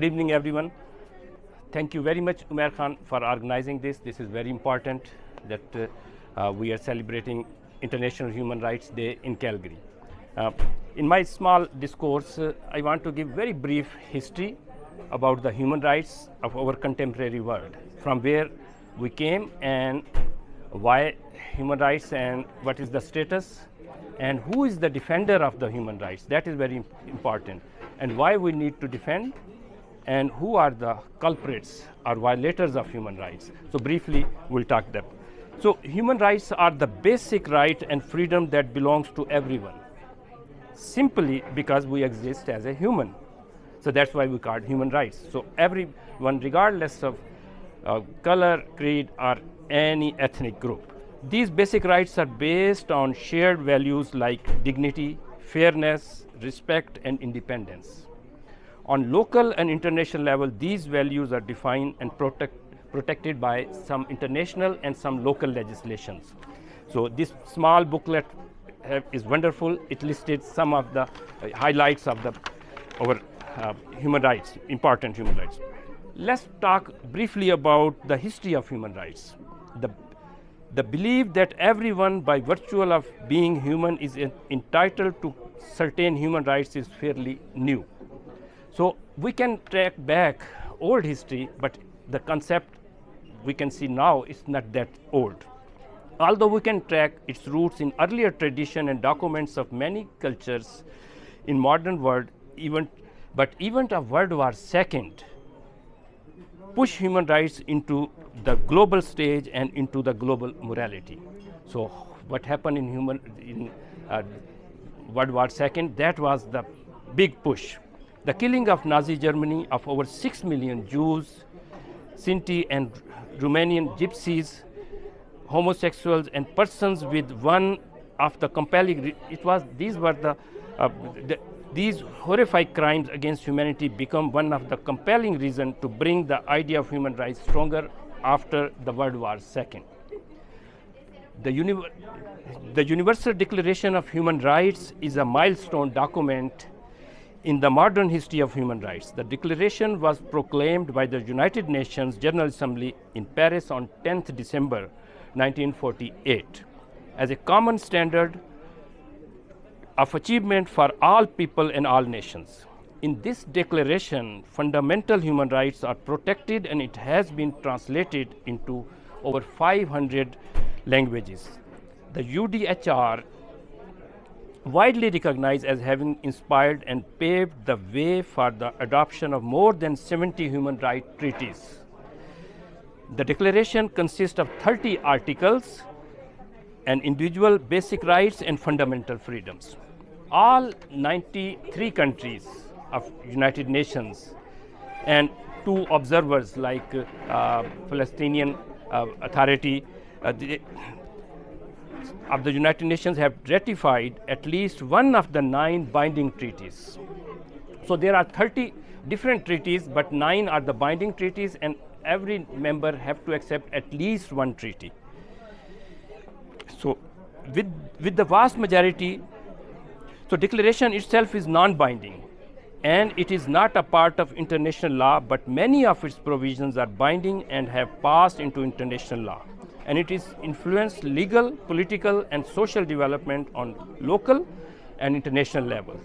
Good evening, everyone. Thank you very much, Umair Khan, for organizing this. This is very important that we are celebrating International Human Rights Day in Calgary. In my small discourse, I want to give very brief history about the human rights of our contemporary world, from where we came and why human rights and what is the status and who is the defender of the human rights. That is very important, and why we need to defend and who are the culprits or violators of human rights. So briefly, we'll talk that. So human rights are the basic right and freedom that belongs to everyone, simply because we exist as a human. So that's why we call it human rights. So everyone, regardless of color, creed, or any ethnic group. These basic rights are based on shared values like dignity, fairness, respect, and independence. On local and international level, these values are defined and protected by some international and some local legislations. So this small booklet is wonderful. It listed some of the highlights of our human rights, important human rights. Let's talk briefly about the history of human rights. The belief that everyone, by virtue of being human, is entitled to certain human rights is fairly new. So we can track back old history, but the concept we can see now is not that old. Although we can track its roots in earlier tradition and documents of many cultures in modern world, but event of World War II push human rights into the global stage and into the global morality. So what happened in World War II, that was the big push. The killing of Nazi Germany of over 6 million Jews, Sinti and Romanian gypsies, homosexuals, and persons with one of the compelling, these horrific crimes against humanity become one of the compelling reasons to bring the idea of human rights stronger after the World War II. The Universal Declaration of Human Rights is a milestone document in the modern history of human rights. The declaration was proclaimed by the United Nations General Assembly in Paris on 10th December 1948 as a common standard of achievement for all people and all nations. In this declaration, fundamental human rights are protected, and it has been translated into over 500 languages. The UDHR, widely recognized as having inspired and paved the way for the adoption of more than 70 human rights treaties. The declaration consists of 30 articles and individual basic rights and fundamental freedoms. All 93 countries of United Nations and 2 observers like Palestinian Authority of the United Nations have ratified at least one of the 9 binding treaties. So there are 30 different treaties, but 9 are the binding treaties, and every member have to accept at least one treaty. So with the vast majority, so declaration itself is non-binding, and it is not a part of international law, but many of its provisions are binding and have passed into international law. And it is influenced legal, political, and social development on local and international level.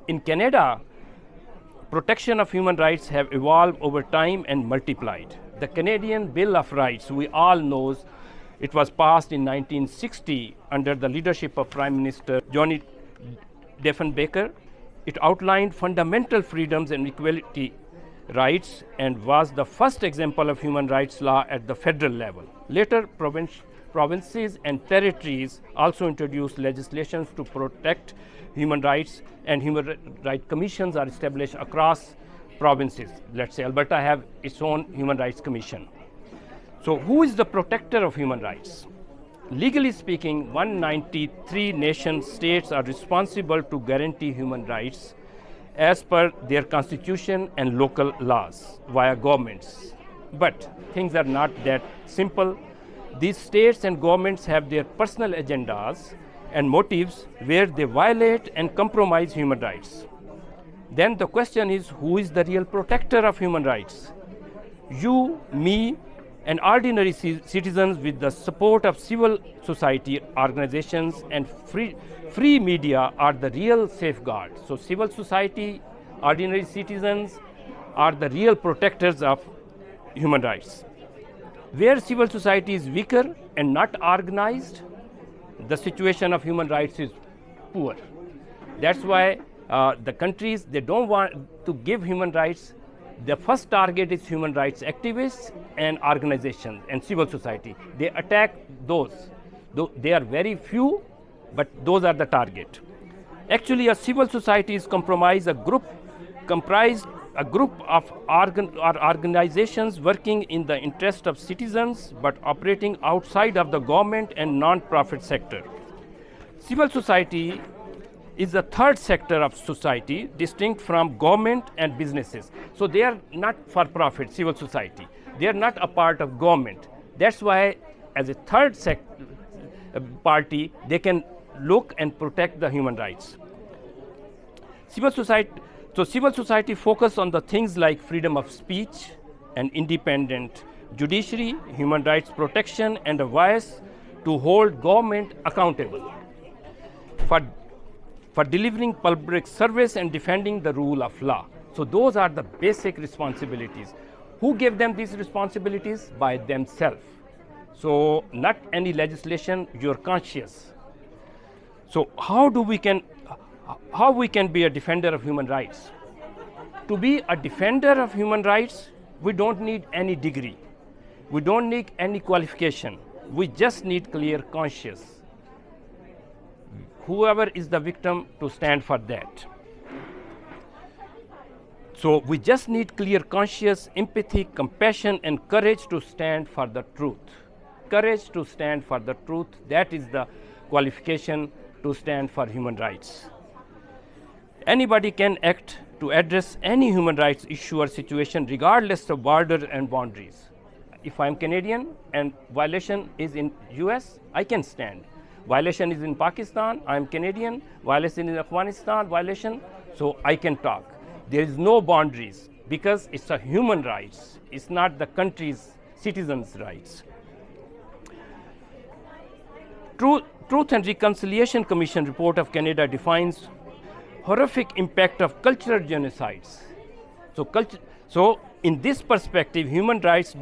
In Canada, protection of human rights have evolved over time and multiplied. The Canadian Bill of Rights, we all know, it was passed in 1960 under the leadership of Prime Minister John Diefenbaker. It outlined fundamental freedoms and equality rights and was the first example of human rights law at the federal level. Later, provinces and territories also introduced legislation to protect human rights, and human rights commissions are established across provinces. Let's say Alberta have its own human rights commission. So who is the protector of human rights? Legally speaking, 193 nation states are responsible to guarantee human rights as per their constitution and local laws via governments. But things are not that simple. These states and governments have their personal agendas and motives where they violate and compromise human rights. then the question is, who is the real protector of human rights? You, me, and ordinary citizens with the support of civil society organizations and free media are the real safeguards. So civil society, ordinary citizens are the real protectors of human rights. Where civil society is weaker and not organized, the situation of human rights is poor. That's why the countries, they don't want to give human rights. The first target is human rights activists and organizations and civil society. They attack those. Though they are very few, but those are the target. Actually, a civil society is comprised a group of organizations working in the interest of citizens but operating outside of the government and non-profit sector. Civil society is the third sector of society, distinct from government and businesses. So they are not for-profit civil society. They are not a part of government. That's why as a third party, they can look and protect the human rights. Civil society focus on the things like freedom of speech, and independent judiciary, human rights protection, and a voice to hold government accountable for delivering public service and defending the rule of law. So those are the basic responsibilities. Who gave them these responsibilities? By themselves. So not any legislation, your conscience. So how we can be a defender of human rights? To be a defender of human rights, we don't need any degree. We don't need any qualification. We just need clear conscience. Whoever is the victim to stand for that. So we just need clear conscience, empathy, compassion, and courage to stand for the truth. Courage to stand for the truth, that is the qualification to stand for human rights. Anybody can act to address any human rights issue or situation regardless of border and boundaries. If I'm Canadian and violation is in US, I can stand. Violation is in Pakistan, I'm Canadian. Violation in Afghanistan, violation, so I can talk. There is no boundaries because it's a human rights. It's not the country's citizens' rights. Truth and Reconciliation Commission report of Canada defines horrific impact of cultural genocides. So in this perspective, human rights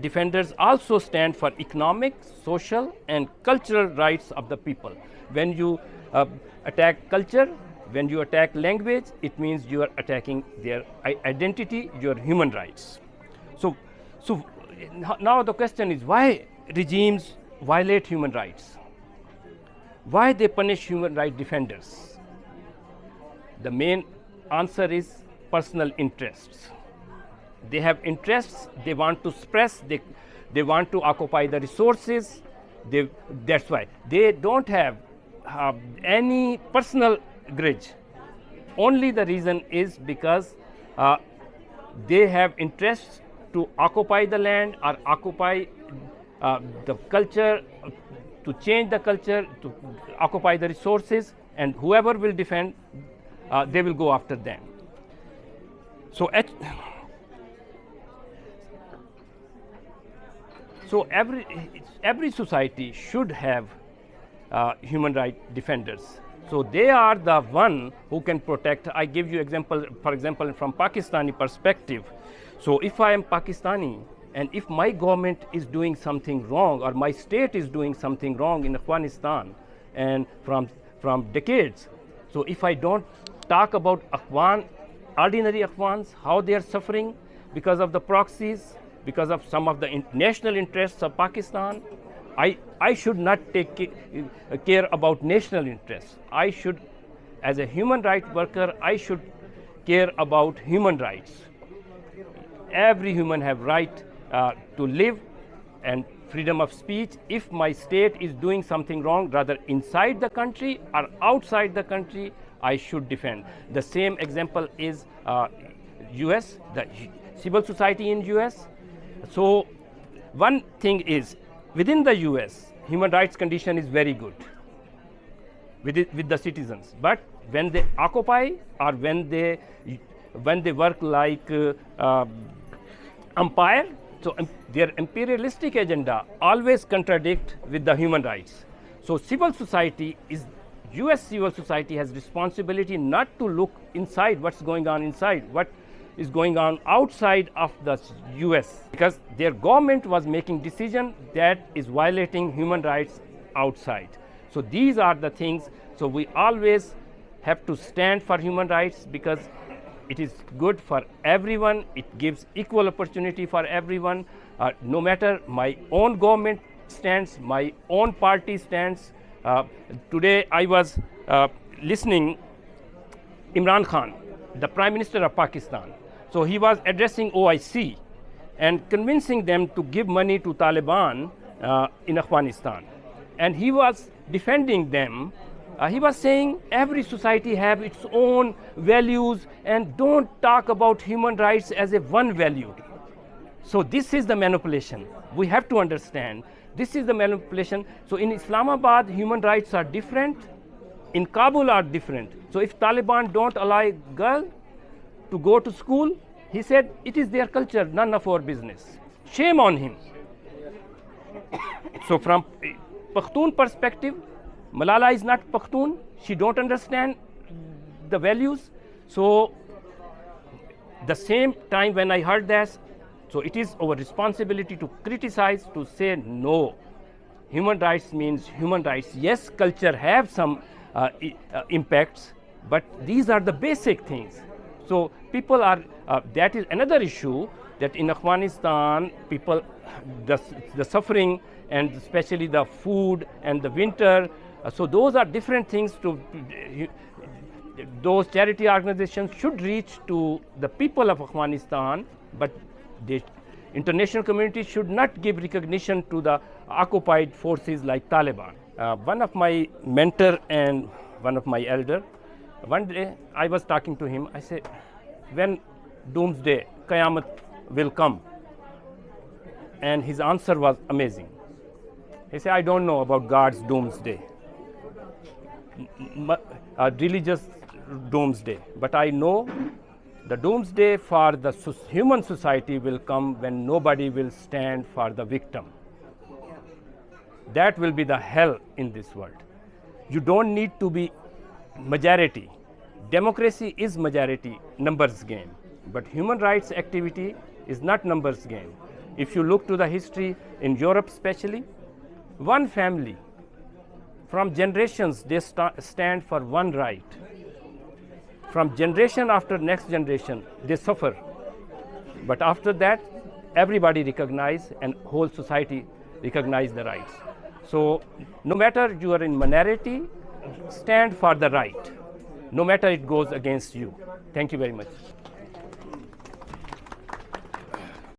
defenders also stand for economic, social, and cultural rights of the people. When you attack culture, when you attack language, it means you are attacking their identity, your human rights. So now the question is, why regimes violate human rights? Why they punish human rights defenders? The main answer is personal interests. They have interests, they want to suppress, they want to occupy the resources. That's why they don't have any personal grudge. Only the reason is because they have interests to occupy the land or occupy the culture, to change the culture, to occupy the resources, and whoever will defend, they will go after them. So every society should have human rights defenders. So they are the one who can protect. I give you example, for example, from Pakistani perspective. So if I am Pakistani and if my government is doing something wrong or my state is doing something wrong in Afghanistan and from decades, so if I don't talk about ordinary Afghans, how they are suffering because of the proxies, because of some of the national interests of Pakistan, I should not take care about national interests. I should, as a human rights worker, I should care about human rights. Every human have right to live and freedom of speech. If my state is doing something wrong, rather inside the country or outside the country, I should defend. The same example is US, the civil society in US. So one thing is, within the US, human rights condition is very good with the citizens. But when they occupy or when they work like umpire. So their imperialistic agenda always contradict with the human rights. So civil society is, US civil society has responsibility not to look inside what's going on inside, what is going on outside of the US, because their government was making decision that is violating human rights outside. So these are the things. So we always have to stand for human rights because it is good for everyone. It gives equal opportunity for everyone. No matter my own government stance, my own party stance. Today I was listening Imran Khan, the Prime Minister of Pakistan. So he was addressing OIC and convincing them to give money to Taliban in Afghanistan. And he was defending them. He was saying every society have its own values and don't talk about human rights as a one value. So this is the manipulation. We have to understand this is the manipulation. So in Islamabad, human rights are different. In Kabul are different. So if Taliban don't allow girl to go to school, he said it is their culture, none of our business. Shame on him. So from Pakhtun perspective, Malala is not Pakhtun. She don't understand the values. So the same time when I heard that, so it is our responsibility to criticize, to say no. Human rights means human rights. Yes, culture have some impacts, but these are the basic things. So people are, that is another issue, that in Afghanistan, people, the suffering and especially the food and the winter, so those are different things. To those charity organizations should reach to the people of Afghanistan, but the international community should not give recognition to the occupied forces like Taliban. One of my mentor and one of my elder, one day I was talking to him, I said, when doomsday, Qiyamah will come? And his answer was amazing. He said, I don't know about God's doomsday, religious doomsday, but I know the doomsday for the human society will come when nobody will stand for the victim. That will be the hell in this world. You don't need to be majority. Democracy is majority, numbers game. But human rights activity is not numbers game. If you look to the history in Europe especially, one family, from generations, they stand for one right. From generation after next generation, they suffer. But after that, everybody recognize and whole society recognize the rights. So no matter you are in minority, stand for the right, no matter it goes against you. Thank you very much.